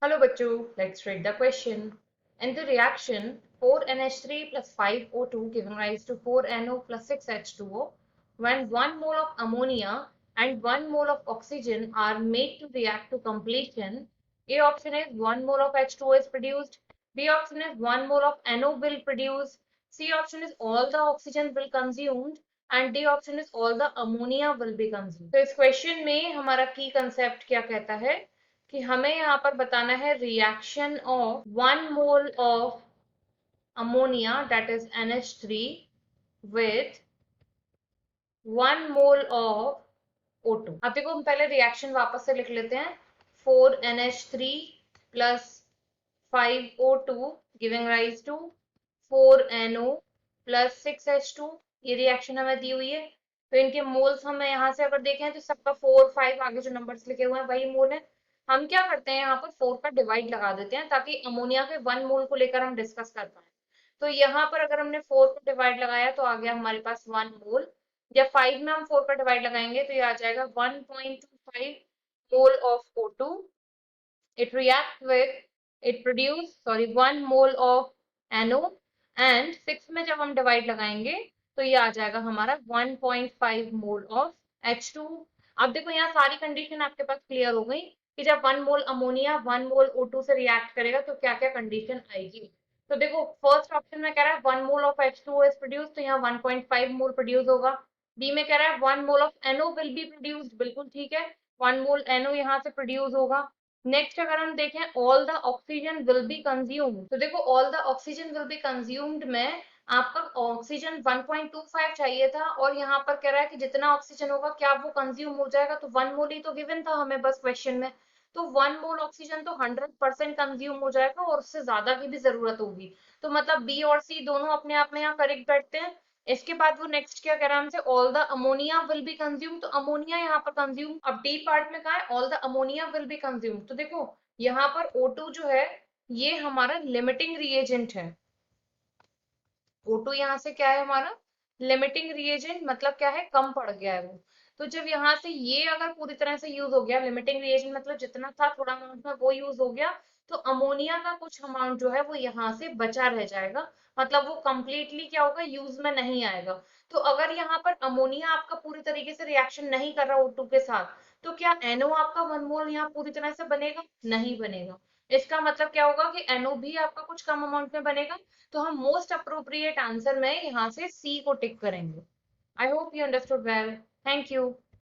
Hello bachcho, let's read the question. In the reaction, 4NH3 plus 5O2 giving rise to 4NO plus 6H2O, when 1 mole of ammonia and 1 mole of oxygen are made to react to completion, A option is 1 mole of H2O is produced, B option is 1 mole of NO will produce, C option is all the oxygen will consumed, and D option is all the ammonia will be consumed. तो इस question में हमारा की concept क्या कहता है कि हमें यहाँ पर बताना है reaction of 1 mole of ammonia that is NH3 with 1 mole of O2। अब देखो हम पहले रिएक्शन वापस से लिख लेते हैं। 4NH3 plus 5O2 giving rise to 4NO plus 6H2। ये रिएक्शन हमें दी हुई है, तो इनके मोल्स हमें यहाँ से अगर देखें तो सबका 4 5 आगे जो नंबर्स लिखे हुए हैं वही मोल है। हम क्या करते हैं यहाँ पर 4 का डिवाइड लगा देते हैं ताकि अमोनिया के 1 मोल को लेकर हम डिस्कस कर पाए। तो यहाँ पर अगर हमने 4 को डिवाइड लगाया तो आ गया हमारे पास 1 मोल, या 5 में हम 4 का डिवाइड लगाएंगे तो ये आ जाएगा 1.25 mole of O2। it reacts with it produce 1 mole of NO and 6 में जब हम डिवाइड लगाएंगे तो ये आ जाएगा हमारा 1.5 मोल ऑफ H2। अब देखो यहाँ सारी कंडीशन आपके पास क्लियर हो गई कि जब 1 मोल अमोनिया 1 मोल O2 से रिएक्ट करेगा तो क्या क्या कंडीशन आएगी। तो देखो फर्स्ट ऑप्शन में कह रहा है 1 mole of H2O is produce, तो यहाँ 1.5 मोल प्रोड्यूस होगा। बी में कह रहा है 1 mole of NO will be produced, बिल्कुल ठीक है, 1 मोल NO यहाँ से प्रोड्यूस होगा। नेक्स्ट अगर हम देखें all the oxygen will be consumed, तो देखो all the oxygen will be consumed में आपका ऑक्सीजन 1.25 चाहिए था और यहाँ पर कह रहा है कि जितना ऑक्सीजन होगा क्या वो कंज्यूम हो जाएगा, तो 1 मोल ही तो गिवन था हमें बस क्वेश्चन में। तो 1 मोल ऑक्सीजन तो 100% कंज्यूम हो जाएगा और उससे ज्यादा की भी जरूरत होगी। तो मतलब बी और सी दोनों अपने आप में यहाँ करेक्ट बैठते हैं। इसके बाद वो नेक्स्ट क्या कह रहा है हमसे, all the ammonia will be consume, तो अमोनिया यहाँ पर कंज्यूम। अब डी पार्ट में कहा है all the ammonia will be consume, तो देखो यहाँ पर O2 जो है ये हमारा लिमिटिंग रिएजेंट है। O2 यहाँ से क्या है हमारा लिमिटिंग रिएजेंट, मतलब क्या है कम पड़ गया है वो। तो जब यहाँ से ये अगर पूरी तरह से यूज हो गया, लिमिटिंग रिएजेंट मतलब जितना था थोड़ा अमाउंट में वो यूज हो गया, तो अमोनिया का कुछ अमाउंट जो है वो यहाँ से बचा रह जाएगा, मतलब वो कंप्लीटली क्या होगा यूज में नहीं आएगा। तो अगर यहाँ पर अमोनिया आपका पूरी तरीके से रिएक्शन नहीं कर रहा O2 के साथ, तो क्या NO आपका 1 मोल यहाँ पूरी तरह से बनेगा, नहीं बनेगा। इसका मतलब क्या होगा कि NO भी आपका कुछ कम अमाउंट में बनेगा। तो हम मोस्ट अप्रोप्रिएट आंसर में यहाँ से सी को टिक करेंगे। I hope you understood well. Thank you.